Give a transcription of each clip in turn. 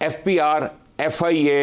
FPR, FIA,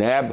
NAB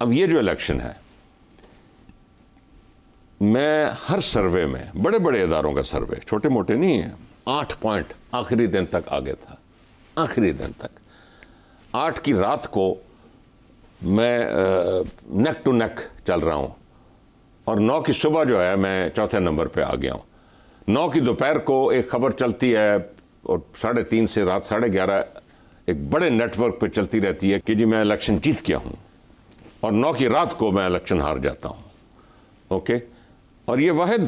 اب یہ جو الیکشن ہے، میں ہر سروے میں، بڑے بڑے اداروں کا سروے، چھوٹے موٹے نہیں ہیں، 8 پوائنٹ آخری دن تک آگے تھا، آخری دن تک 8 کی رات کو میں نیک ٹو نیک چل رہا ہوں، اور 9 کی صبح جو ہے میں چوتھے نمبر پہ آ گیا ہوں۔ 9 کی دوپہر کو ایک خبر چلتی ہے، اور 3:30 سے رات 11:30 ایک بڑے نیٹ ورک پہ چلتی رہتی ہے کہ جی میں الیکشن جیت گیا ہوں، اور 9 کی رات کو میں الیکشن ہار جاتا ہوں۔ اوکے، اور یہ واحد،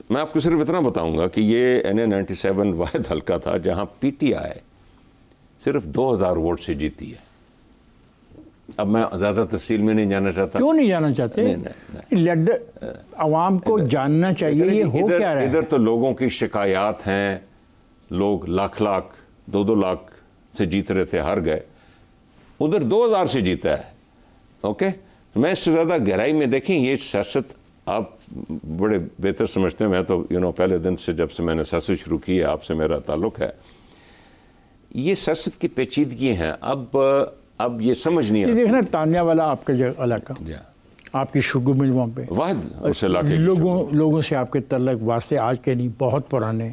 میں آپ کو صرف اتنا بتاؤں گا کہ یہ NA-97 واحد حلقہ تھا جہاں پی ٹی آئی صرف 2000 ووٹ سے جیتی ہے۔ اب میں زیادہ تفصیل میں نہیں جانا چاہتا۔ کیوں نہیں جانا چاہتے؟ عوام کو جاننا چاہیے یہ ہو کیا رہا ہے۔ ادھر تو لوگوں کی شکایات ہیں، لوگ لاکھ 2 لاکھ سے جیت رہے تھے، ہار گئے۔ ادھر 2000 سے جیتا ہے۔ اوکے، میں اس سے زیادہ گہرائی میں دیکھیں، یہ سیاست آپ بڑے بہتر سمجھتے ہیں، میں تو پہلے دن سے جب سے میں نے سیاست شروع کی ہے، آپ سے میرا تعلق ہے، یہ سیاست کی پیچیدگی ہیں۔ اب یہ سمجھ نہیں آتی۔ دیکھنا تانیہ والا آپ کا جو علاقہ، آپ کی شگو مل وہاں پہ، واحد اس علاقے لوگوں سے آپ کے تعلق واسطے آج کے نہیں، بہت پرانے،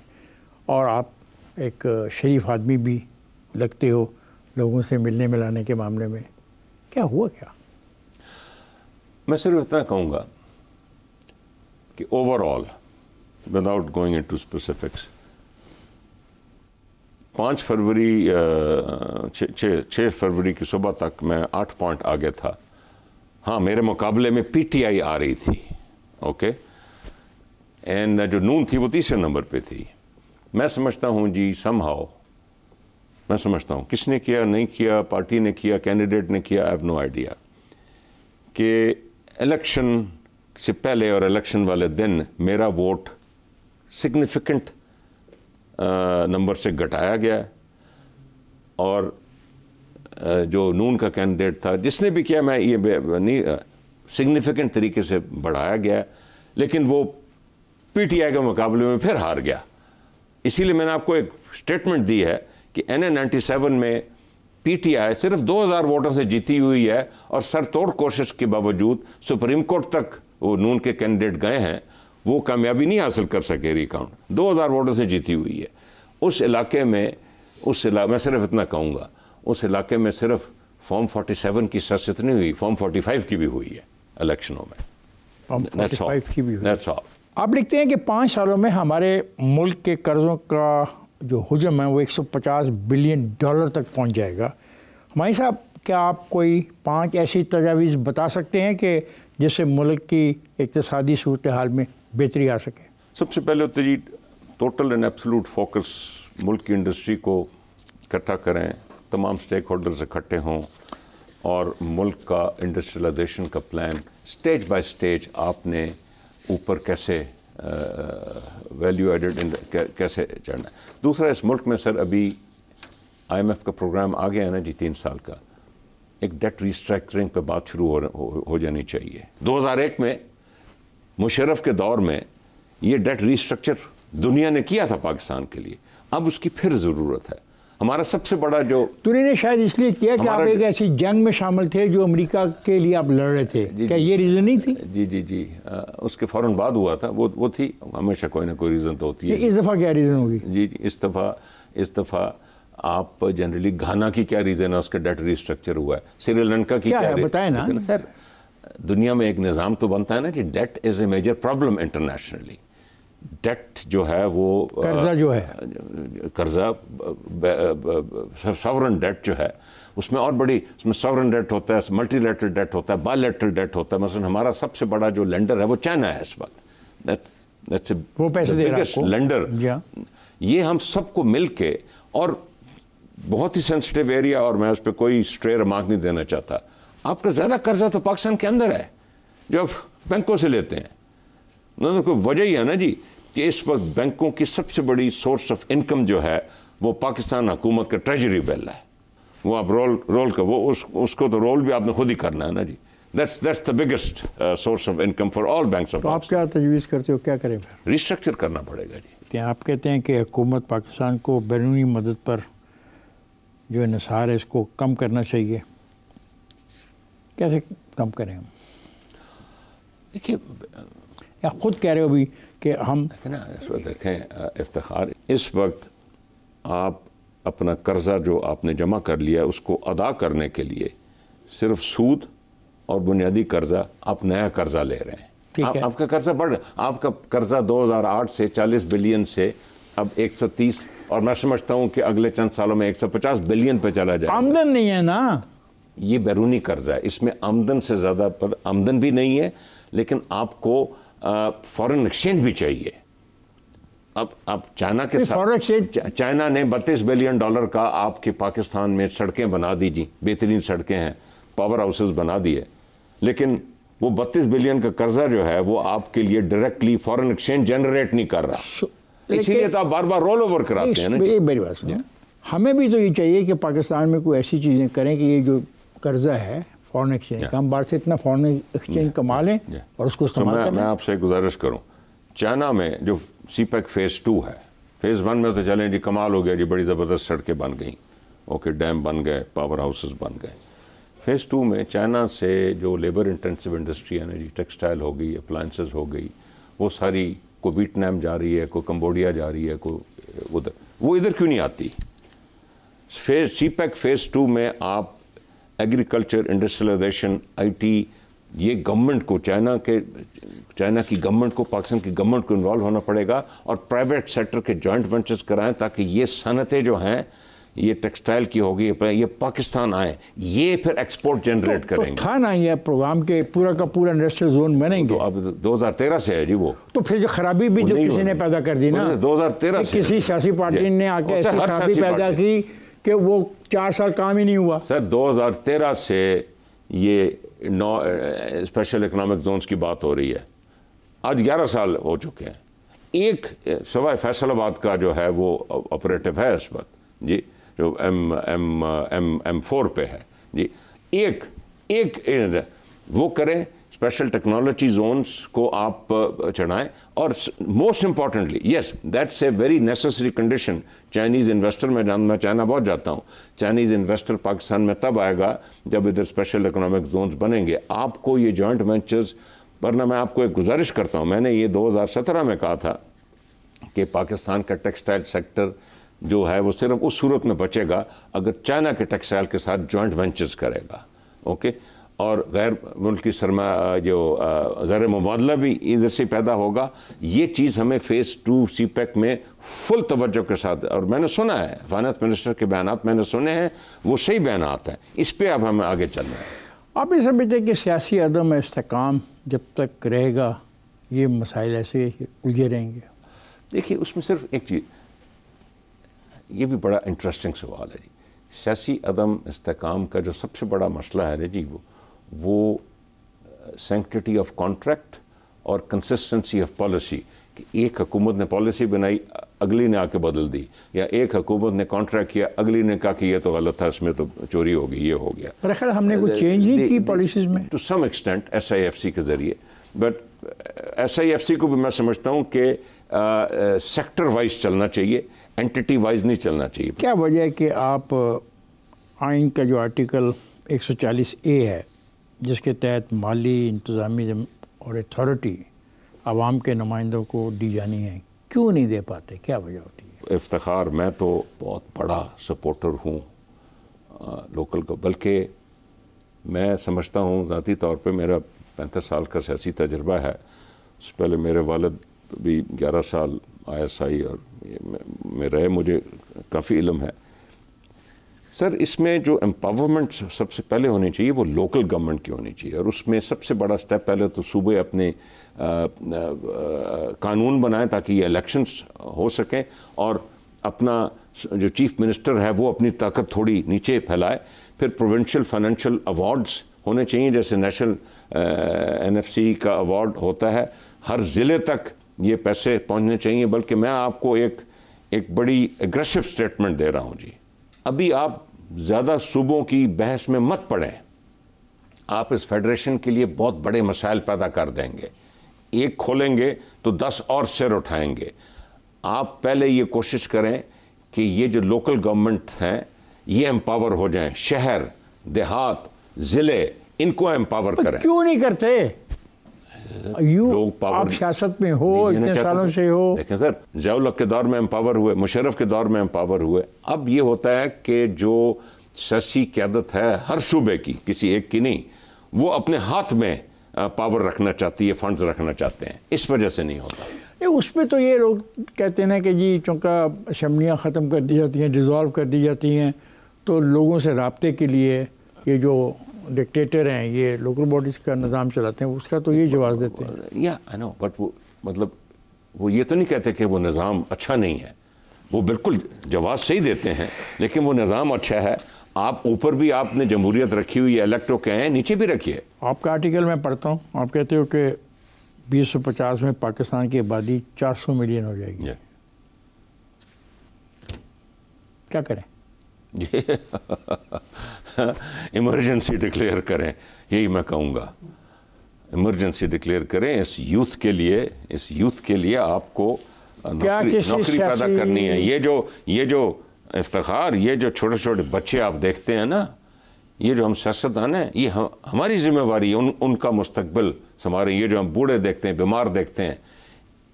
اور آپ ایک شریف آدمی بھی لگتے ہو لوگوں سے ملنے ملانے کے معاملے میں، کیا ہوا کیا؟ میں صرف اتنا کہوں گا کہ over all, without going into specifics, 5 فروری 6 فروری کی صبح تک میں 8 پوائنٹ آگے تھا۔ ہاں، میرے مقابلے میں پی ٹی آئی آ رہی تھی، اوکے، اینڈ جو نون تھی وہ 3رے نمبر پہ تھی۔ میں سمجھتا ہوں جی سم ہاؤ، میں سمجھتا ہوں کس نے کیا، نہیں کیا، پارٹی نے کیا، کینڈیڈیٹ نے کیا، آئی ہیو نو آئیڈیا، کہ الیکشن سے پہلے اور الیکشن والے دن میرا ووٹ سگنیفیکنٹ نمبر سے گھٹایا گیا، اور جو نون کا کینڈیڈیٹ تھا جس نے بھی کیا، میں یہ نہیں، سگنیفیکنٹ طریقے سے بڑھایا گیا، لیکن وہ پی ٹی آئی کے مقابلے میں پھر ہار گیا۔ اسی لیے میں نے آپ کو ایک اسٹیٹمنٹ دی ہے کہ NA-97 میں پی ٹی آئی صرف 2000 ووٹوں سے جیتی ہوئی ہے، اور سر توڑ کوشش کے باوجود سپریم کورٹ تک وہ نون کے کینڈیڈیٹ گئے ہیں، وہ کامیابی نہیں حاصل کر سکے، ریکاؤنٹ 2000 ووٹوں سے جیتی ہوئی ہے۔ اس علاقے میں میں صرف اتنا کہوں گا، اس علاقے میں صرف فارم 47 کی سیاست نہیں ہوئی، فارم 45 کی بھی ہوئی ہے الیکشنوں میں۔ فارم 45 کی بھی ہوئی۔ That's all۔ آپ لکھتے ہیں کہ 5 سالوں میں ہمارے ملک کے قرضوں کا جو حجم ہے وہ $150 بلین تک پہنچ جائے گا۔ ہمائی صاحب، کیا آپ کوئی 5 ایسی تجاویز بتا سکتے ہیں کہ جس سے ملک کی اقتصادی صورتحال میں بہتری آ سکے؟ سب سے پہلے تو جی ٹوٹل اینڈ ایبسولوٹ فوکس ملک کی انڈسٹری کو اکٹھا کریں، تمام سٹیک ہولڈرز اکٹھے ہوں، اور ملک کا انڈسٹریلائزیشن کا پلان سٹیج بائی سٹیج آپ نے اوپر کیسے ویلیو ایڈڈ کیسے چڑھنا ہے۔ دوسرا، اس ملک میں سر ابھی IMF کا پروگرام آ گیا ہے نا جی، 3 سال کا، ایک ڈیٹ ریسٹرکچرنگ پہ بات شروع ہو جانی چاہیے۔ 2001 میں مشرف کے دور میں یہ ڈیٹ ریسٹرکچر دنیا نے کیا تھا پاکستان کے لیے، اب اس کی پھر ضرورت ہے۔ ہمارا سب سے بڑا جو دنیا نے شاید اس لیے کیا کہ آپ ایک ایسی جنگ میں شامل تھے جو امریکہ کے لیے آپ لڑ رہے تھے، کیا یہ ریزن نہیں تھی؟ جی اس کے فوراً بعد ہوا تھا، وہ تھی، ہمیشہ کوئی نہ کوئی ریزن تو ہوتی ہے۔ اس دفعہ کیا ریزن ہوگی؟ جی اس دفعہ آپ جنرلی گھانا کی کیا ریزن ہے، اس کا ڈیٹ ریسٹرکچر ہوا ہے، سری لنکا کی کیا ہے بتائیں نا سر۔ دنیا میں ایک نظام تو بنتا ہے نا جی، ڈیٹ از اے میجر پرابلم انٹرنیشنلی۔ ڈیٹ جو ہے وہ قرضہ جو ہے، قرضہ ساورن ڈیٹ جو ہے، اس میں اور بڑی، اس میں ساورن ڈیٹ ہوتا ہے، ملٹی لیٹرل ڈیٹ ہوتا ہے، بائی لیٹرل ڈیٹ ہوتا ہے۔ مثلا ہمارا سب سے بڑا جو لینڈر ہے وہ چائنا ہے اس وقت، وہ پیسے دے رہا ہے لینڈر۔ یہ ہم سب کو مل کے، اور بہت ہی سینسٹیو ایریا، اور میں اس پہ کوئی اسٹرے ریمارک نہیں دینا چاہتا، آپ کا زیادہ قرضہ تو پاکستان کے اندر ہے جو آپ بینکوں سے لیتے ہیں۔ کوئی وجہ ہی ہے نا جی کہ اس وقت بینکوں کی سب سے بڑی سورس آف انکم جو ہے وہ پاکستان حکومت کا ٹریجری بل ہے، وہ آپ رول کا، وہ اس کو تو رول بھی آپ نے خود ہی کرنا ہے نا جی۔ That's the biggest source of income for all banks of Pakistan۔ تو آپ کیا تجویز کرتے ہو، کیا کریں پھر؟ ریسٹرکچر کرنا پڑے گا جی۔ آپ کہتے ہیں کہ حکومت پاکستان کو بیرونی مدد پر جو انحصار ہے اس کو کم کرنا چاہیے، کیسے کم کریں ہم؟ دیکھیے یا خود کہہ رہے ہو بھی کہ ہم دیکھیں افتخار، اس وقت آپ اپنا قرضہ جو آپ نے جمع کر لیا اس کو ادا کرنے کے لیے صرف سود اور بنیادی قرضہ، آپ نیا قرضہ لے رہے ہیں. آپ کا قرضہ بڑھ رہا، آپ کا قرضہ 2008 سے 40 بلین سے اب 130، اور میں سمجھتا ہوں کہ اگلے چند سالوں میں 150 بلین پہ چلا جائے. آمدن نہیں ہے نا، یہ بیرونی قرضہ ہے، اس میں آمدن سے زیادہ آمدن بھی نہیں ہے، لیکن آپ کو فارن ایکسچینج بھی چاہیے. اب چائنا کے ساتھ چائنا نے 32 بلین ڈالر کا آپ کے پاکستان میں سڑکیں بنا دی جی، بہترین سڑکیں ہیں، پاور ہاؤسز بنا دیے، لیکن وہ 32 بلین کا قرضہ جو ہے وہ آپ کے لیے ڈائریکٹلی فارن ایکسچینج جنریٹ نہیں کر رہا، اسی لیے تو آپ بار بار رول اوور کراتے ہیں نا. ایک بڑی بات سنیں، ہمیں بھی تو یہ چاہیے کہ پاکستان میں کوئی ایسی چیزیں کریں کہ یہ جو قرضہ ہے فارن ایکسچینج کا، ہم باہر سے اتنا فارن ایکسچینج کما لیں اور اس کو استعمال کریں. میں آپ سے گزارش کروں، چائنا میں جو سی پیک فیز 2 ہے، فیز 1 میں تو چلیں جی کمال ہو گیا جی، بڑی زبردست سڑکیں بن گئیں، اوکے، ڈیم بن گئے، پاور ہاؤسز بن گئے. فیز 2 میں چائنا سے جو لیبر انٹینسو انڈسٹری ہے نا جی، ٹیکسٹائل ہو گئی، اپلائنسز ہو گئی، وہ ساری کوئی ویٹنام جا رہی ہے، کوئی کمبوڈیا جا رہی ہے، کوئی ادھر، وہ ادھر کیوں نہیں آتی؟ سی پیک فیز 2 میں آپ ایگریکلچر، انڈسٹریلائزیشن، آئی ٹی، یہ گورنمنٹ کو، چائنا کی گورنمنٹ کو، پاکستان کی گورنمنٹ کو انوالو ہونا پڑے گا، اور پرائیویٹ سیکٹر کے جوائنٹ وینچرز کرائیں تاکہ یہ صنعتیں جو ہیں، یہ ٹیکسٹائل کی ہوگی، یہ پاکستان آئیں، یہ پھر ایکسپورٹ جنریٹ کریں گے. تھا نا یہ پروگرام کے پورا کا پورا انڈسٹریل زون بنیں گے. تو اب 2013 سے ہے جی وہ. تو پھر جو خرابی بھی جو کسی نے پیدا کر دی نا، 2013 سے کسی سیاسی پارٹی نے آ کے ایسی خرابی پیدا کی کہ وہ 4 سال کام ہی نہیں ہوا. سر 2013 سے یہ اسپیشل اکنامک زونز کی بات ہو رہی ہے، آج 11 سال ہو چکے ہیں. ایک سوائے فیصل آباد کا جو ہے وہ آپریٹو ہے اس وقت جی، جو ایم 4 پہ ہے جی. ایک وہ کریں، اسپیشل ٹیکنالوجی زونز کو آپ چڑھائیں، اور most importantly yes that's a very necessary condition. Chinese investor, میں چائنا بہت جاتا ہوں، چائنیز انویسٹر پاکستان میں تب آئے گا جب ادھر اسپیشل اکنامک زونز بنیں گے. آپ کو یہ جوائنٹ وینچرز، ورنہ میں آپ کو ایک گزارش کرتا ہوں، میں نے یہ 2017 میں کہا تھا کہ پاکستان کا ٹیکسٹائل سیکٹر جو ہے وہ صرف اس صورت میں بچے گا اگر چائنا کے ٹیکسٹائل کے ساتھ جوائنٹ وینچرز کرے گا، اوکے، اور غیر ملکی سرمایہ جو زر مبادلہ بھی ادھر سے پیدا ہوگا. یہ چیز ہمیں فیز 2 سی پیک میں فل توجہ کے ساتھ، اور میں نے سنا ہے فائنانس منسٹر کے بیانات میں نے سنے ہیں، وہ صحیح بیانات ہیں، اس پہ اب ہمیں آگے چلنا ہے. آپ یہ سمجھتے ہیں کہ سیاسی عدم استحکام جب تک رہے گا یہ مسائل ایسے الجھے رہیں گے؟ دیکھیے اس میں صرف ایک چیز، یہ بھی بڑا انٹرسٹنگ سوال ہے جی. سیاسی عدم استحکام کا جو سب سے بڑا مسئلہ ہے نا جی، وہ سینکٹیٹی آف کانٹریکٹ اور کنسسٹنسی آف پالیسی، کہ ایک حکومت نے پالیسی بنائی، اگلی نے آ کے بدل دی، یا ایک حکومت نے کانٹریکٹ کیا، اگلی نے کہا کہ یہ تو غلط تھا، اس میں تو چوری ہو گئی، یہ ہو گیا. میرا خیال ہم نے کوئی چینج نہیں کی پالیسیز میں ٹو سم ایکسٹینٹ SIFC کے ذریعے، بٹ SIFC کو بھی میں سمجھتا ہوں کہ سیکٹر وائز چلنا چاہیے، اینٹی وائز نہیں چلنا چاہیے. کیا وجہ ہے کہ آپ آئین کا جو آرٹیکل 140A ہے جس کے تحت مالی انتظامی اور اتھارٹی عوام کے نمائندوں کو دی جانی ہے، کیوں نہیں دے پاتے؟ کیا وجہ ہوتی ہے؟ افتخار، میں تو بہت بڑا سپورٹر ہوں لوکل کو، بلکہ میں سمجھتا ہوں ذاتی طور پہ میرا 35 سال کا سیاسی تجربہ ہے. اس سے پہلے میرے والد بھی 11 سال ISI اور میں رہے، مجھے کافی علم ہے. سر اس میں جو امپاورمنٹ سب سے پہلے ہونی چاہیے وہ لوکل گورنمنٹ کی ہونی چاہیے، اور اس میں سب سے بڑا سٹیپ پہلے تو صوبے اپنے قانون بنائیں تاکہ یہ الیکشنز ہو سکیں، اور اپنا جو چیف منسٹر ہے وہ اپنی طاقت تھوڑی نیچے پھیلائے. پھر پروونشل فائنینشیل ایوارڈز ہونے چاہیے، جیسے نیشنل NFC کا ایوارڈ ہوتا ہے، ہر ضلع تک یہ پیسے پہنچنے چاہیے. بلکہ میں آپ کو ایک بڑی ایگریسو سٹیٹمنٹ دے رہا ہوں جی، ابھی آپ زیادہ صوبوں کی بحث میں مت پڑیں، آپ اس فیڈریشن کے لیے بہت بڑے مسائل پیدا کر دیں گے. ایک کھولیں گے تو 10 اور سر اٹھائیں گے. آپ پہلے یہ کوشش کریں کہ یہ جو لوکل گورنمنٹ ہیں یہ امپاور ہو جائیں، شہر، دیہات، ضلع، ان کو ایمپاور کریں. کیوں نہیں کرتے؟ آپ سیاست میں ہو، اتنے سالوں سے ہو. دیکھیں سر، ضیاء الحق کے دور میں امپاور ہوئے، مشرف کے دور میں امپاور ہوئے. اب یہ ہوتا ہے کہ جو سیاسی قیادت ہے ہر صوبے کی، کسی ایک کی نہیں، وہ اپنے ہاتھ میں پاور رکھنا چاہتی ہے، فنڈز رکھنا چاہتے ہیں. اس وجہ سے نہیں ہوتا. اس میں تو یہ لوگ کہتے ہیں کہ جی چونکہ اسمبلیاں ختم کر دی جاتی ہیں، ڈیزالو کر دی جاتی ہیں، تو لوگوں سے رابطے کے لیے یہ جو ڈکٹیٹر ہیں یہ لوکل باڈیز کا نظام چلاتے ہیں، اس کا تو یہ جواز دیتے ہیں. یا آئی نو، بٹ وہ مطلب وہ یہ تو نہیں کہتے کہ وہ نظام اچھا نہیں ہے. وہ بالکل جواز صحیح دیتے ہیں، لیکن وہ نظام اچھا ہے. آپ اوپر بھی آپ نے جمہوریت رکھی ہوئی ہے، الیکٹو کے ہیں، نیچے بھی رکھیے. آپ کا آرٹیکل میں پڑھتا ہوں، آپ کہتے ہو کہ 2050 میں پاکستان کی آبادی 400 ملین ہو جائے گی. کیا کریں؟ ایمرجنسی ڈکلیئر کریں، یہی میں کہوں گا. ایمرجنسی ڈکلیئر کریں اس یوتھ کے لیے آپ کو نوکری پیدا کرنی ہے. یہ جو افتخار، یہ جو چھوٹے چھوٹے بچے آپ دیکھتے ہیں نا، یہ جو ہم سیاستدان ہیں، یہ ہماری ذمہ واری ہے ان کا مستقبل سنبھالیں. یہ جو ہم بوڑھے دیکھتے ہیں، بیمار دیکھتے ہیں،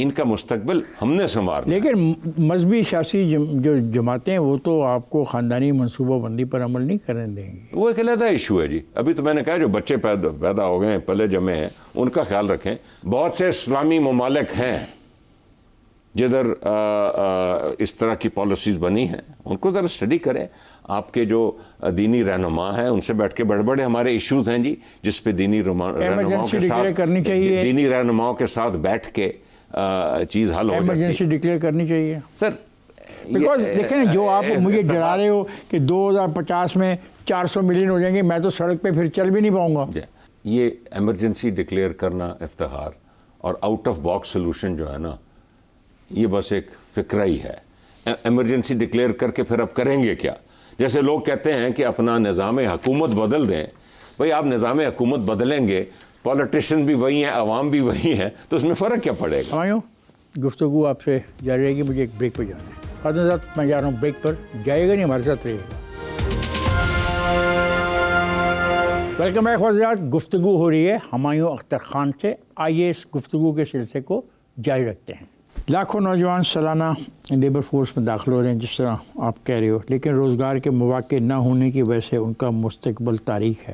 ان کا مستقبل ہم نے سنبھالنا. لیکن مذہبی سیاسی جو جماعتیں ہیں وہ تو آپ کو خاندانی منصوبہ بندی پر عمل نہیں کرنے دیں گی. وہ ایک علیحدہ ایشو ہے جی. ابھی تو میں نے کہا جو بچے پیدا ہو گئے ہیں، پلے جمے ہیں، ان کا خیال رکھیں. بہت سے اسلامی ممالک ہیں جدھر اس طرح کی پالیسیز بنی ہیں، ان کو ذرا اسٹڈی کریں. آپ کے جو دینی رہنما ہیں ان سے بیٹھ کے بڑے ہمارے ایشوز ہیں جی، جس پہ دینی رہنماؤں کے ساتھ بیٹھ کے چیز حل ہو جاتی ہے. ایمرجنسی ڈکلیئر کرنی چاہیے سر. بیکاز دیکھیں نا، جو آپ مجھے ڈرا رہے ہو کہ 2050 میں 400 ملین ہو جائیں گے، میں تو سڑک پہ پھر چل بھی نہیں پاؤں گا. یہ ایمرجنسی ڈکلیئر کرنا افتخار اور آؤٹ آف باکس سلوشن جو ہے نا، یہ بس ایک فکرہ ہی ہے. ایمرجنسی ڈکلیئر کر کے پھر اب کریں گے کیا؟ جیسے لوگ کہتے ہیں کہ اپنا نظام حکومت بدل دیں. بھئی آپ نظام حکومت بدلیں گے، پولیٹیشین بھی وہی ہیں، عوام بھی وہی ہیں، تو اس میں فرق کیا پڑے گا؟ گفتگو آپ سے جاری رہے گی. مجھے ایک بریک پہ جانا ہے. خاتون صاحب، میں جا رہا ہوں بریک پر. جائے گا نہیں، ہمارے ساتھ رہے گا. Welcome back خواجات. گفتگو ہو رہی ہے ہمایوں اختر خان سے. آئیے اس گفتگو کے سلسلے کو جاری رکھتے ہیں. لاکھوں نوجوان سالانہ لیبر فورس میں داخل ہو رہے ہیں، جس طرح آپ کہہ رہے ہو، لیکن روزگار کے مواقع نہ ہونے کی وجہ سے ان کا مستقبل تاریک ہے.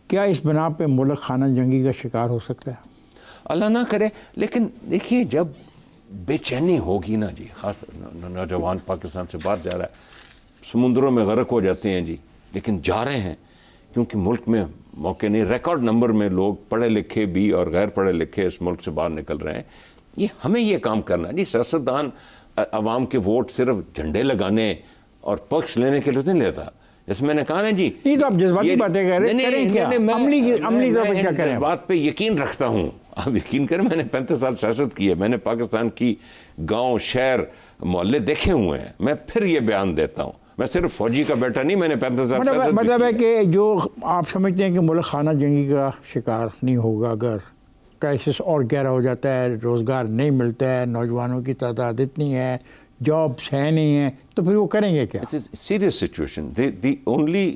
کیا اس بنا پہ ملک خانہ جنگی کا شکار ہو سکتا ہے؟ اللہ نہ کرے. لیکن دیکھیے، جب بے چینی ہوگی نا جی، خاص نوجوان پاکستان سے باہر جا رہا ہے، سمندروں میں غرق ہو جاتے ہیں جی، لیکن جا رہے ہیں کیونکہ ملک میں موقع نہیں. ریکارڈ نمبر میں لوگ پڑھے لکھے بھی اور غیر پڑھے لکھے اس ملک سے باہر نکل رہے ہیں. ہمیں یہ کام کرنا ہے جی. سیاستدان عوام کے ووٹ صرف جھنڈے لگانے اور پکش لینے کے لیے نہیں لیتا. جیسے میں نے کہا نا جی، یہ تو آپ جذباتی باتیں کہہ رہے ہیں. عملی طور پہ کیا کریں؟ اس بات پہ یقین رکھتا ہوں. آپ یقین کریں، میں نے 35 سال سیاست کی ہے. میں نے پاکستان کی گاؤں، شہر، محلے دیکھے ہوئے ہیں. میں پھر یہ بیان دیتا ہوں، میں صرف فوجی کا بیٹا نہیں، میں نے 35 سال سیاست کی. مطلب ہے کہ جو آپ سمجھتے ہیں کہ ملک خانہ جنگی کا شکار نہیں ہوگا، اگر کرائسس اور گہرا ہو جاتا ہے، روزگار نہیں ملتا ہے، نوجوانوں کی تعداد اتنی ہے، جابس ہیں نہیں ہیں، تو پھر وہ کریں گے کیا؟ Serious situation. دی اونلی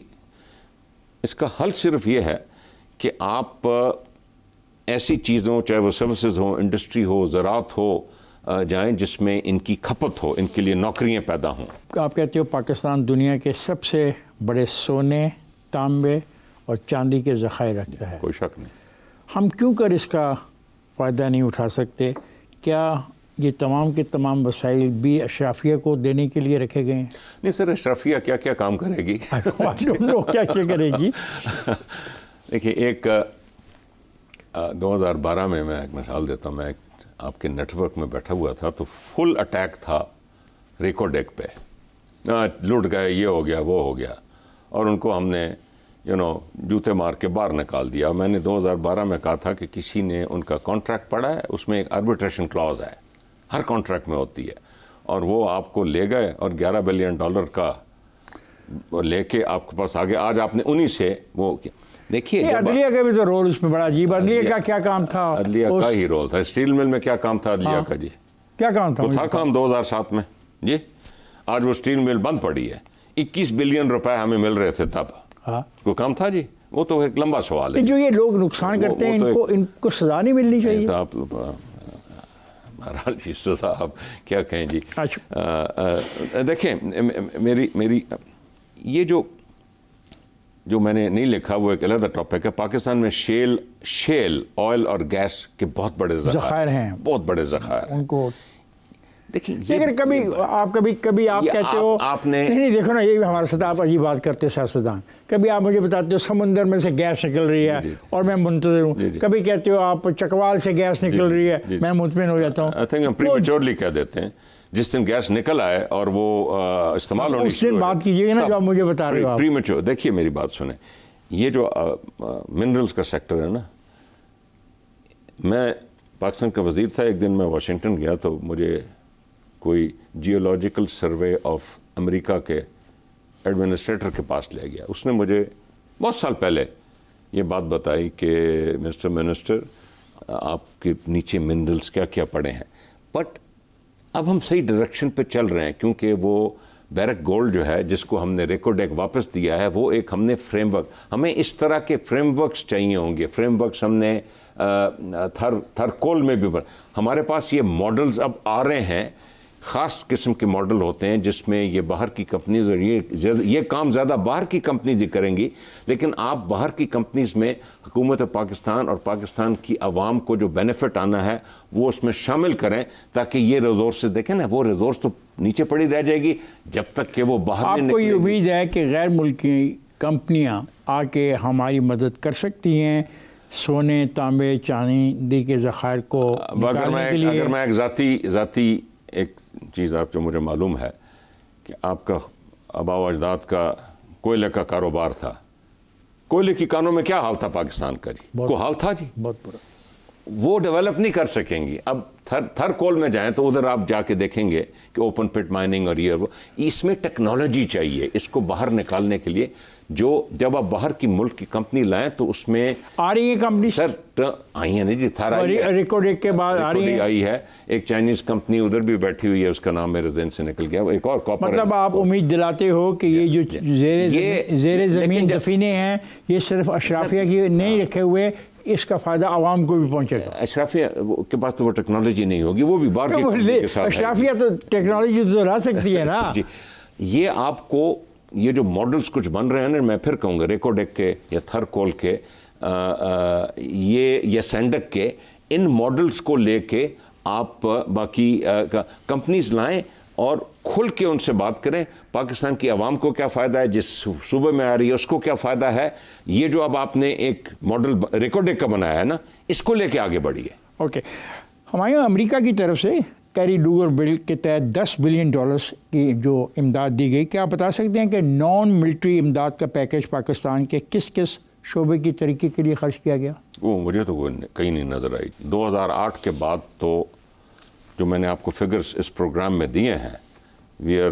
اس کا حل صرف یہ ہے کہ آپ ایسی چیزوں، چاہے وہ سروسز ہوں، انڈسٹری ہو، زراعت ہو، جائیں جس میں ان کی کھپت ہو، ان کے لیے نوکریاں پیدا ہوں. آپ کہتے ہو پاکستان دنیا کے سب سے بڑے سونے، تانبے اور چاندی کے ذخائر رکھتا ہے. کوئی شک نہیں. ہم کیوں کر اس کا فائدہ نہیں اٹھا سکتے؟ کیا یہ تمام کے تمام وسائل بھی اشرافیہ کو دینے کے لیے رکھے گئے ہیں؟ نہیں سر، اشرافیہ کیا کیا کام کرے گی؟ کیا کیا کرے گی؟ دیکھیے، ایک 2012 میں ایک مثال دیتا ہوں. میں آپ کے نیٹ ورک میں بیٹھا ہوا تھا تو فل اٹیک تھا ریکوڈیک پہ. لوٹ گئے، یہ ہو گیا، وہ ہو گیا، اور ان کو ہم نے جوتے مار کے باہر نکال دیا. میں نے 2012 میں کہا تھا کہ کسی نے ان کا کانٹریکٹ پڑھا ہے، اس میں ایک آربیٹریشن کلاز ہے، ہر کانٹریکٹ میں ہوتی ہے، اور وہ آپ کو لے گئے اور $11 بلین کا لے کے آپ کے پاس آگے. آج آپ نے انہی سے وہ کیا. دیکھیے، عدلیہ کا بھی تو رول اس میں بڑا عجیب. عدلیہ کا کیا کام تھا؟ عدلیہ کا ہی رول تھا. اسٹیل مل میں کیا کام تھا عدلیہ کا جی؟ کیا کام تھا؟ وہ تھا کام 2007 میں جی. آج وہ اسٹیل مل بند پڑی ہے. 21 بلین روپے ہمیں مل رہے تھے تب. کوئی کام تھا جی؟ وہ تو ایک لمبا سوال ہے. جو یہ لوگ نقصان کرتے ہیں ان کو سزا نہیں ملنی چاہیے. آپ بہرحال جی سزا آپ کیا کہیں جی. دیکھیں میری یہ جو میں نے نہیں لکھا وہ ایک علیحدہ ٹاپک ہے. پاکستان میں شیل آئل اور گیس کے بہت بڑے ذخائر ہیں, بہت بڑے ذخائر ان کو. دیکھیں لیکن کبھی آپ کہتے ہو آپ نے نہیں دیکھو نا, یہ بھی ہمارے ساتھ آپ عجیب بات کرتے ہیں سیاستدان. کبھی آپ مجھے بتاتے ہو سمندر میں سے گیس نکل رہی ہے اور میں منتظر ہوں. کبھی کہتے ہو آپ چکوال سے گیس نکل رہی ہے, میں مطمئن ہو جاتا ہوں. آئی تھنک ہم پریمیچورلی کہہ دیتے ہیں. جس دن گیس نکل آئے اور وہ استعمال ہونے اس دن بات کیجیے گا نا جو آپ مجھے بتا رہے ہو. پریمیچور دیکھیے میری بات سنیں. یہ جو منرلز کا سیکٹر ہے نا, میں پاکستان کا وزیر تھا, ایک دن میں واشنگٹن گیا تو مجھے کوئی جیولوجیکل سروے آف امریکہ کے ایڈمنسٹریٹر کے پاس لے گیا. اس نے مجھے بہت سال پہلے یہ بات بتائی کہ منسٹر آپ کے نیچے منرلز کیا کیا پڑے ہیں. بٹ اب ہم صحیح ڈائریکشن پہ چل رہے ہیں, کیونکہ وہ بیرک گولڈ جو ہے جس کو ہم نے ریکوڈیک واپس دیا ہے, وہ ایک ہم نے فریم ورک, ہمیں اس طرح کے فریم ورکس چاہیے ہوں گے. فریم ورکس ہم نے تھرکول میں بھی ہمارے پاس یہ ماڈلز اب آ رہے ہیں, خاص قسم کے ماڈل ہوتے ہیں جس میں یہ باہر کی کمپنیز, اور یہ کام زیادہ باہر کی کمپنیز ہی کریں گی, لیکن آپ باہر کی کمپنیز میں حکومت پاکستان اور پاکستان کی عوام کو جو بینیفٹ آنا ہے وہ اس میں شامل کریں, تاکہ یہ ریسورسز دیکھیں نا, وہ ریسورس تو نیچے پڑی رہ جائے گی جب تک کہ وہ باہر نہیں نکلے. آپ کو یہ امید ہے کہ غیر ملکی کمپنیاں آ کے ہماری مدد کر سکتی ہیں سونے, تانبے, چاندی کے ذخائر کو نکالنے کے لیے؟ اگر میں ایک ذاتی ایک چیز آپ جو مجھے معلوم ہے کہ آپ کا آباء و اجداد کا کوئلے کا کاروبار تھا. کوئلے کی کانوں میں کیا حال تھا پاکستان کا جی؟ کو حال تھا جی, بہت برا. وہ ڈیولپ نہیں کر سکیں گی. اب تھر کول میں جائیں تو ادھر آپ جا کے دیکھیں گے کہ اوپن پٹ مائننگ اور یہ وہ, اس میں ٹیکنالوجی چاہیے اس کو باہر نکالنے کے لیے. جو جب آپ باہر کی ملک کی کمپنی لائیں تو اس میں آ رہی ہیں کمپنی, سر آئی ہیں نہیں جی, تھر ریکوڈیک کے بعد آئی ہے. ایک چائنیز کمپنی ادھر بھی بیٹھی ہوئی ہے, اس کا نام میرے ذہن سے نکل گیا. ایک اور کاپر, مطلب آپ امید دلاتے ہو کہ یہ جو زیر زمین دفینے ہیں یہ صرف اشرافیہ کی نہیں رکھے ہوئے, اس کا فائدہ عوام کو بھی پہنچے گا. اشرافیہ کے پاس تو وہ ٹیکنالوجی نہیں ہوگی, وہ بھی باہر کے ساتھ. اشرافیہ تو ٹیکنالوجی تو لا سکتی ہے نا. یہ آپ کو یہ جو ماڈلز کچھ بن رہے ہیں نا, میں پھر کہوں گا ریکوڈیک کے یا تھر کول کے یہ سینڈک کے, ان ماڈلز کو لے کے آپ باقی کمپنیز لائیں اور کھل کے ان سے بات کریں. پاکستان کی عوام کو کیا فائدہ ہے, جس صوبے میں آ رہی ہے اس کو کیا فائدہ ہے. یہ جو اب آپ نے ایک ماڈل ریکوڈیک کا بنایا ہے نا, اس کو لے کے آگے بڑھیے. اوکے, ہمایوں امریکہ کی طرف سے کیریڈور بل کے تحت $10 بلین کی جو امداد دی گئی, کیا آپ بتا سکتے ہیں کہ نان ملٹری امداد کا پیکیج پاکستان کے کس کس شعبے کی طریقے کے لیے خرچ کیا گیا؟ وہ مجھے تو کہیں نہیں نظر آئی. 2008 کے بعد تو جو میں نے آپ کو فگرز اس پروگرام میں دیے ہیں, we are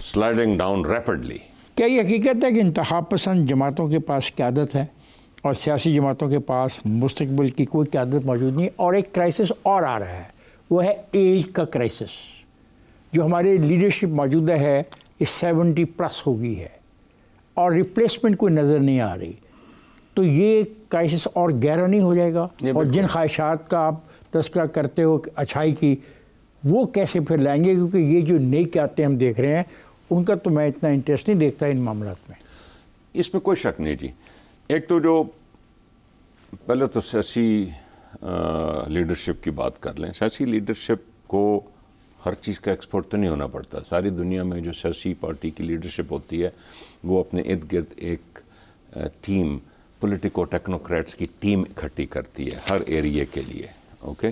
sliding down rapidly. کیا یہ حقیقت ہے کہ انتہا پسند جماعتوں کے پاس قیادت ہے اور سیاسی جماعتوں کے پاس مستقبل کی کوئی قیادت موجود نہیں, اور ایک کرائسس اور آ رہا ہے, وہ ہے ایج کا کرائسس. جو ہمارے لیڈرشپ موجودہ ہے یہ 70+ ہو گئی ہے اور ریپلیسمنٹ کوئی نظر نہیں آ رہی. تو یہ کرائسس اور گہرا نہیں ہو جائے گا؟ اور جن خواہشات کا آپ تذکرہ کرتے ہو اچھائی کی, وہ کیسے پھر لائیں گے؟ کیونکہ یہ جو نئی قیادتیں ہم دیکھ رہے ہیں ان کا تو میں اتنا انٹرسٹ نہیں دیکھتا ان معاملات میں. اس میں کوئی شک نہیں جی. ایک تو جو پہلے تو سیاسی لیڈرشپ کی بات کر لیں. سیاسی لیڈرشپ کو ہر چیز کا ایکسپرٹ تو نہیں ہونا پڑتا. ساری دنیا میں جو سیاسی پارٹی کی لیڈرشپ ہوتی ہے وہ اپنے ارد گرد ایک ٹیم, پولیٹیکو ٹیکنوکریٹس کی ٹیم اکٹھی کرتی ہے ہر ایریے کے لیے. اوکے.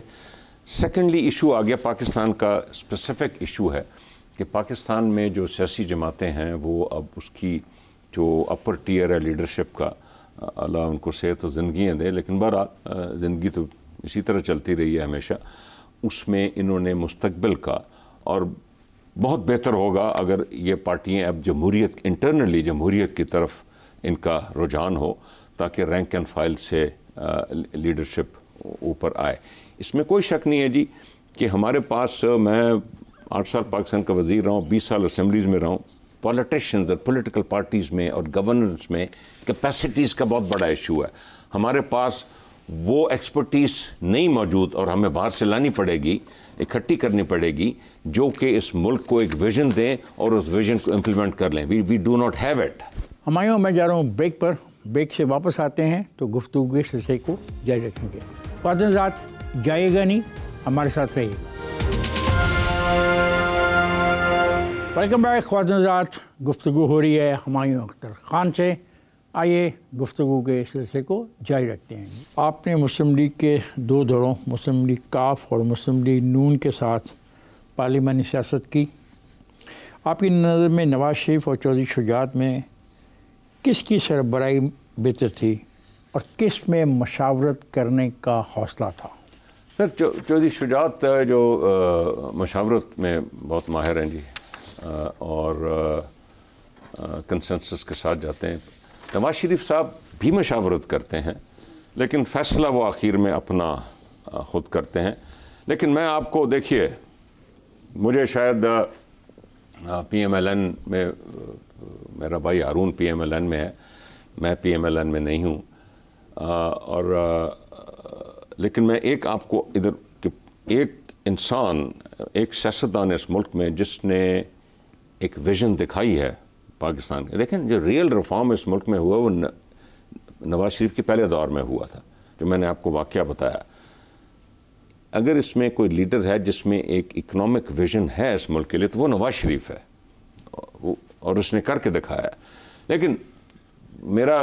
سیکنڈلی ایشو آ گیا پاکستان کا, اسپیسیفک ایشو ہے کہ پاکستان میں جو سیاسی جماعتیں ہیں وہ اب اس کی جو اپر ٹیئر ہے لیڈرشپ کا, اللہ ان کو صحت و زندگیاں دے, لیکن بہرحال زندگی تو اسی طرح چلتی رہی ہے ہمیشہ, اس میں انہوں نے مستقبل کا, اور بہت بہتر ہوگا اگر یہ پارٹیاں اب جمہوریت انٹرنلی جمہوریت کی طرف ان کا رجحان ہو, تاکہ رینک اینڈ فائل سے لیڈرشپ اوپر آئے. اس میں کوئی شک نہیں ہے جی کہ ہمارے پاس, میں 8 سال پاکستان کا وزیر رہا ہوں, 20 سال اسمبلیز میں رہا ہوں, پولیٹیشنز اور پولیٹیکل پارٹیز میں اور گورننس میں کیپیسٹیز کا بہت بڑا ایشو ہے. ہمارے پاس وہ ایکسپرٹیز نہیں موجود اور ہمیں باہر سے لانی پڑے گی, اکٹھی کرنی پڑے گی جو کہ اس ملک کو ایک ویژن دیں اور اس ویژن کو امپلیمنٹ کر لیں. We do not have it. Humayun میں جا رہا ہوں بریک پر. بریک سے واپس آتے ہیں تو گفتگو کے سلسلے کو جاری رکھیں گے. خواتین حضرات جائے گا نہیں, ہمارے ساتھ رہیے گا. Welcome back. خواتین حضرات گفتگو ہو رہی ہے ہمایوں اختر خان سے. آئیے گفتگو کے سلسلے کو جاری رکھتے ہیں. آپ نے مسلم لیگ کے 2 دھڑوں مسلم لیگ کاف اور مسلم لیگ نون کے ساتھ پارلیمانی سیاست کی. آپ کی نظر میں نواز شریف اور چودھری شجاعت میں کس کی سربراہی بہتر تھی اور کس میں مشاورت کرنے کا حوصلہ تھا؟ سر چودھری شجاعت جو مشاورت میں بہت ماہر ہیں جی, اور کنسنسس کے ساتھ جاتے ہیں. نواز شریف صاحب بھی مشاورت کرتے ہیں لیکن فیصلہ وہ آخر میں اپنا خود کرتے ہیں. لیکن میں آپ کو دیکھیے, مجھے شاید پی ایم ایل این میں میرا بھائی Haroon P M L N میں ہے, میں پی ایم ایل این میں نہیں ہوں, اور لیکن میں ایک آپ کو ادھر کہ ایک انسان, ایک سیاستدان اس ملک میں جس نے ایک ویژن دکھائی ہے پاکستان کے. دیکھیں جو ریئل ریفارم اس ملک میں ہوا وہ نواز شریف کے پہلے دور میں ہوا تھا, جو میں نے آپ کو واقعہ بتایا. اگر اس میں کوئی لیڈر ہے جس میں ایک اکنامک ویژن ہے اس ملک کے لیے تو وہ نواز شریف ہے, اور اس نے کر کے دکھایا. لیکن میرا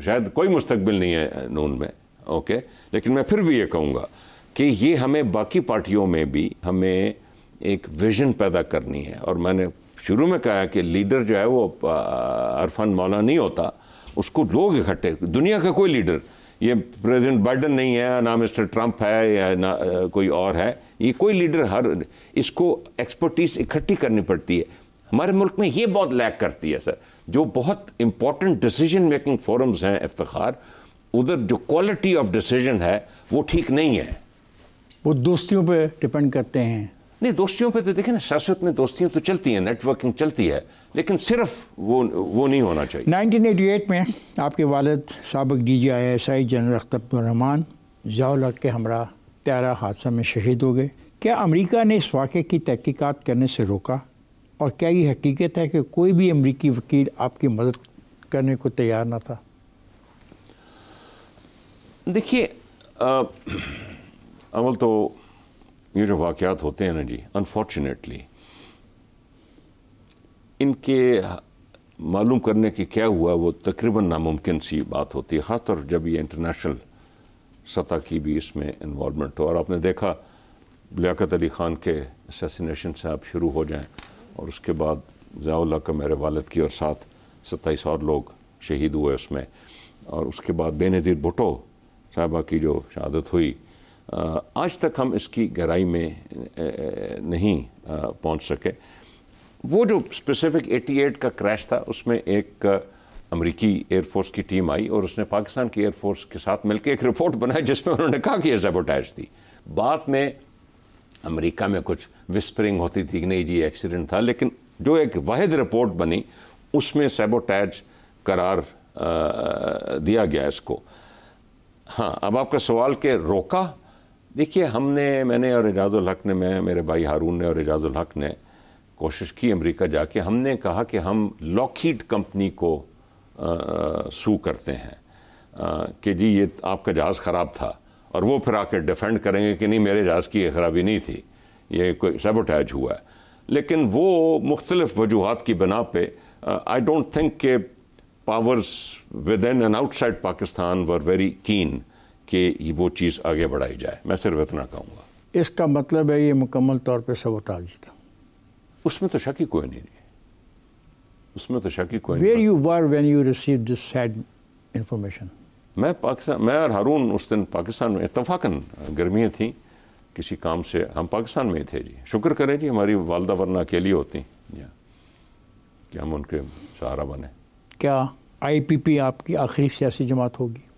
شاید کوئی مستقبل نہیں ہے نون میں, اوکے, لیکن میں پھر بھی یہ کہوں گا کہ یہ ہمیں باقی پارٹیوں میں بھی ہمیں ایک ویژن پیدا کرنی ہے. اور میں نے شروع میں کہا کہ لیڈر جو ہے وہ عرفان مولا نہیں ہوتا, اس کو لوگ اکٹھے, دنیا کا کوئی لیڈر, یہ پریزیڈنٹ بائیڈن نہیں ہے, نہ مسٹر ٹرمپ ہے یا نہ کوئی اور ہے, یہ کوئی لیڈر اس کو ایکسپرٹیز اکٹھی کرنی پڑتی ہے. ہمارے ملک میں یہ بہت لیک کرتی ہے سر, جو بہت امپورٹنٹ ڈیسیجن میکنگ فورمز ہیں افتخار, ادھر جو کوالٹی آف ڈیسیجن ہے وہ ٹھیک نہیں ہے. وہ دوستیوں پہ ڈپینڈ کرتے ہیں. نہیں, دوستیوں پہ تو دیکھیں نا, سیاست میں دوستیاں تو چلتی ہیں, نیٹ ورکنگ چلتی ہے, لیکن صرف وہ نہیں ہونا چاہیے. 1988 میں آپ کے والد سابق DGI جنرل اختر عبدالرحمان ضیاء الحق کے ہمراہ طیارہ حادثہ میں شہید ہو گئے. کیا امریکہ نے اس واقعے کی تحقیقات کرنے سے روکا, اور کیا یہ حقیقت ہے کہ کوئی بھی امریکی وکیل آپ کی مدد کرنے کو تیار نہ تھا؟ دیکھیے, اول تو یہ جو واقعات ہوتے ہیں نا جی, انفارچونیٹلی ان کے معلوم کرنے کی کیا ہوا وہ تقریباً ناممکن سی بات ہوتی ہے, خاص طور جب یہ انٹرنیشنل سطح کی بھی اس میں انوالومنٹ ہو. اور آپ نے دیکھا لیاقت علی خان کے اسیسینیشن سے آپ شروع ہو جائیں, اور اس کے بعد ضیاء الحق کا میرے والد کی اور ساتھ 27 اور لوگ شہید ہوئے اس میں, اور اس کے بعد بے نظیر بھٹو صاحبہ کی جو شہادت ہوئی. آج تک ہم اس کی گہرائی میں نہیں پہنچ سکے. وہ جو اسپیسیفک 88 کا کریش تھا, اس میں ایک امریکی ایئر فورس کی ٹیم آئی اور اس نے پاکستان کی ایئر فورس کے ساتھ مل کے ایک رپورٹ بنائی جس میں انہوں نے کہا کہ یہ سیبوٹیج تھی. بعد میں امریکہ میں کچھ وسپرنگ ہوتی تھی کہ نہیں جی ایکسیڈنٹ تھا, لیکن جو ایک واحد رپورٹ بنی اس میں سیبوٹیج قرار دیا گیا اس کو. ہاں, اب آپ کا سوال کہ روکا, دیکھیے میں نے اور اعجاز الحق نے, میرے بھائی ہارون نے اور اعجاز الحق نے کوشش کی امریکہ جا کے. ہم نے کہا کہ ہم لاکہیڈ کمپنی کو سو کرتے ہیں کہ جی یہ آپ کا جہاز خراب تھا, اور وہ پھر آ کے ڈیفینڈ کریں گے کہ نہیں میرے جہاز کی یہ خرابی نہیں تھی, یہ کوئی سیبوٹیج ہوا ہے. لیکن وہ مختلف وجوہات کی بنا پہ آئی ڈونٹ تھنک کہ powers with in and out side Pakistan were very keen کہ وہ چیز آگے بڑھائی جائے. میں صرف اتنا کہوں گا. اس کا مطلب ہے یہ مکمل طور پہ سیبوٹیج تھا. اس میں تو شک ہی کوئی نہیں, اس میں تو شک ہی کوئی نہیں. Where you were when you received this sad information? میں اور ہارون اس دن پاکستان میں اتفاقاً گرمیاں تھیں, کسی کام سے ہم پاکستان میں ہی تھے جی. شکر کریں جی ہماری والدہ ورنہ اکیلی ہوتی کہ ہم ان کے سہارا بنے. کیا IPP آپ کی آخری سیاسی جماعت ہوگی؟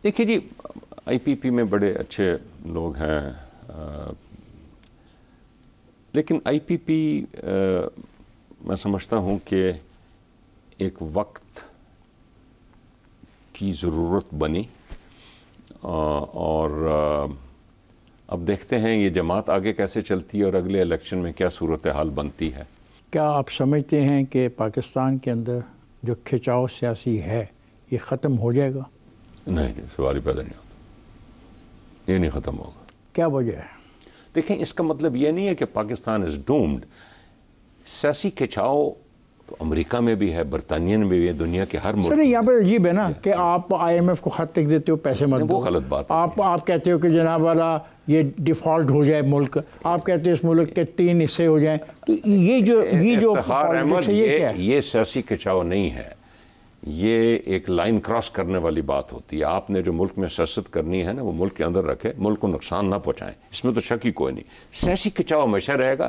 دیکھیے جی, IPP میں بڑے اچھے لوگ ہیں, لیکن آئی پی پی میں سمجھتا ہوں کہ ایک وقت کی ضرورت بنی اور اب دیکھتے ہیں یہ جماعت آگے کیسے چلتی ہے اور اگلے الیکشن میں کیا صورتحال بنتی ہے. کیا آپ سمجھتے ہیں کہ پاکستان کے اندر جو کھچاؤ سیاسی ہے یہ ختم ہو جائے گا؟ نہیں، سوال ہی پیدا نہیں ہوتا، یہ نہیں ختم ہوگا. کیا وجہ ہے؟ دیکھیں، اس کا مطلب یہ نہیں ہے کہ پاکستان از ڈومڈ. سیاسی کھچاؤ تو امریکہ میں بھی ہے، برطانیہ میں بھی ہے، دنیا کے ہر ملک. سر یہاں پہ عجیب ہے نا کہ آپ آئی ایم ایف کو خط لکھ دیتے ہو پیسے مت دو، وہ غلط بات ہے. آپ کہتے ہو کہ جناب والا یہ ڈیفالٹ ہو جائے ملک، آپ کہتے ہو اس ملک کے 3 حصے ہو جائیں. تو یہ جو افتخار احمد، یہ سیاسی کھچاؤ نہیں ہے، یہ ایک لائن کراس کرنے والی بات ہوتی ہے. آپ نے جو ملک میں سیاست کرنی ہے نا، وہ ملک کے اندر رکھے، ملک کو نقصان نہ پہنچائیں، اس میں تو شک ہی کوئی نہیں. سیاسی کھچاؤ ہمیشہ رہے گا.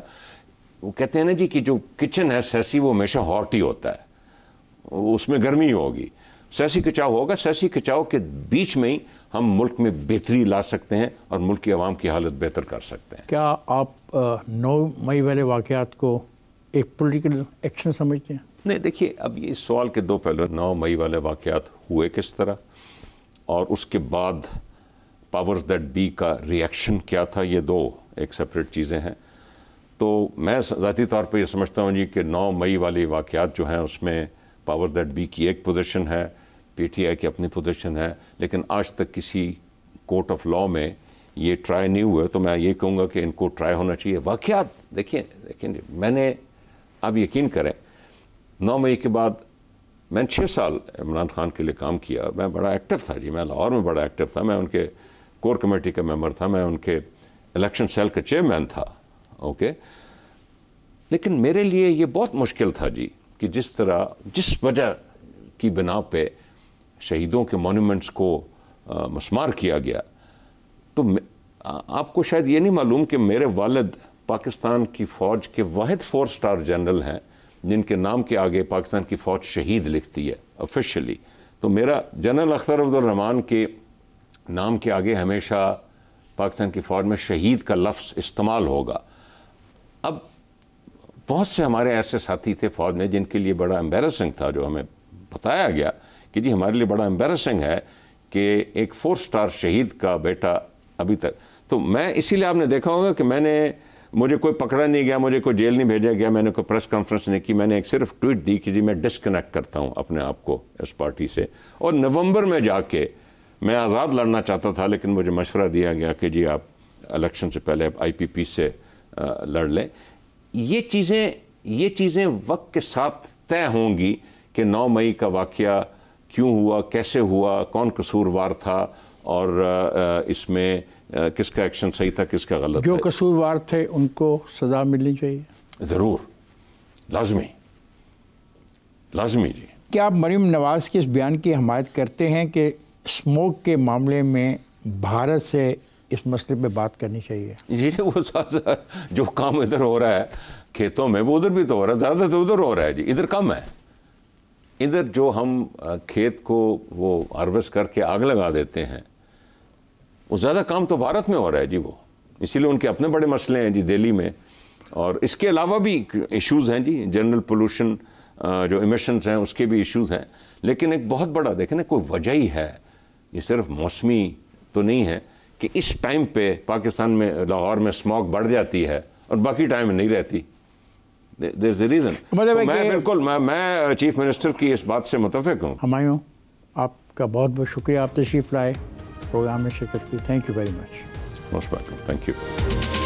وہ کہتے ہیں نا جی کہ جو کچن ہے سیاسی وہ ہمیشہ ہاٹ ہی ہوتا ہے، اس میں گرمی ہوگی. سیاسی کھچاؤ ہوگا، سیاسی کھچاؤ کے بیچ میں ہی ہم ملک میں بہتری لا سکتے ہیں اور ملک کی عوام کی حالت بہتر کر سکتے ہیں. کیا آپ 9 مئی والے واقعات کو ایک پولیٹیکل ایکشن سمجھتے ہیں؟ نہیں، دیکھیے اب یہ سوال کے 2 پہلو. 9 مئی والے واقعات ہوئے کس طرح اور اس کے بعد پاورز دیٹ بی کا ریئیکشن کیا تھا، یہ 2 ایک سپریٹ چیزیں ہیں. تو میں ذاتی طور پہ یہ سمجھتا ہوں جی کہ 9 مئی والی واقعات جو ہیں اس میں پاور دیٹ بی کی ایک پوزیشن ہے، پی ٹی آئی کی اپنی پوزیشن ہے، لیکن آج تک کسی کورٹ آف لا میں یہ ٹرائی نہیں ہوئے. تو میں یہ کہوں گا کہ ان کو ٹرائی ہونا چاہیے. واقعات دیکھیں جی، میں نے اب یقین کریں 9 مئی کے بعد میں نے 6 سال عمران خان کے لیے کام کیا. میں بڑا ایکٹیو تھا جی، میں لاہور میں بڑا ایکٹیو تھا. میں ان کے کور کمیٹی کا ممبر تھا، میں ان کے الیکشن سیل کا چیئرمین تھا. اوکے، لیکن میرے لیے یہ بہت مشکل تھا جی کہ جس وجہ کی بنا پہ شہیدوں کے مونومنٹس کو مسمار کیا گیا. تو آپ کو شاید یہ نہیں معلوم کہ میرے والد پاکستان کی فوج کے واحد 4 اسٹار جنرل ہیں جن کے نام کے آگے پاکستان کی فوج شہید لکھتی ہے آفیشلی. تو میرا جنرل اختر عبد الرحمان کے نام کے آگے ہمیشہ پاکستان کی فوج میں شہید کا لفظ استعمال ہوگا. اب بہت سے ہمارے ایسے ساتھی تھے فوج میں جن کے لیے بڑا امبیرسنگ تھا، جو ہمیں بتایا گیا کہ جی ہمارے لیے بڑا امبیرسنگ ہے کہ ایک 4 اسٹار شہید کا بیٹا ابھی تک. تو میں اسی لیے آپ نے دیکھا ہوگا کہ مجھے کوئی پکڑا نہیں گیا، مجھے کوئی جیل نہیں بھیجا گیا، میں نے کوئی پریس کانفرنس نہیں کی. میں نے ایک صرف ٹویٹ دی کہ جی میں ڈسکنیکٹ کرتا ہوں اپنے آپ کو اس پارٹی سے. اور نومبر میں جا کے میں آزاد لڑنا چاہتا تھا، لیکن مجھے مشورہ دیا گیا کہ جی آپ الیکشن سے پہلے آئی پی پی سے لڑ لیں. یہ چیزیں وقت کے ساتھ طے ہوں گی کہ 9 مئی کا واقعہ کیوں ہوا، کیسے ہوا، کون قصوروار تھا اور اس میں کس کا ایکشن صحیح تھا، کس کا غلط. جو قصوروار تھے ان کو سزا ملنی چاہیے. ضرور، لازمی جی. کیا آپ مریم نواز کے اس بیان کی حمایت کرتے ہیں کہ اسموک کے معاملے میں بھارت سے اس مسئلے پہ بات کرنی چاہیے؟ جی وہ جو کام ادھر ہو رہا ہے کھیتوں میں وہ ادھر بھی تو ہو رہا ہے، زیادہ تو ادھر ہو رہا ہے جی. ادھر کم ہے. ادھر جو ہم کھیت کو وہ ہارویسٹ کر کے آگ لگا دیتے ہیں، وہ زیادہ کام تو بھارت میں ہو رہا ہے جی. وہ اسی لیے ان کے اپنے بڑے مسئلے ہیں جی دہلی میں. اور اس کے علاوہ بھی ایشوز ہیں جی، جنرل پولوشن جو ایمیشنز ہیں اس کے بھی ایشوز ہیں. لیکن ایک بہت بڑا دیکھیں نا، کوئی وجہ ہی ہے، یہ صرف موسمی تو نہیں ہے کہ اس ٹائم پہ پاکستان میں لاہور میں اسموک بڑھ جاتی ہے اور باقی ٹائم میں نہیں رہتی. دیر از اے ریزن. میں بالکل میں چیف منسٹر کی اس بات سے متفق ہوں. ہمایوں، آپ کا بہت بہت شکریہ، آپ تشریف لائے، پروگرام میں شرکت کی. Thank you very much. Most welcome. Thank you.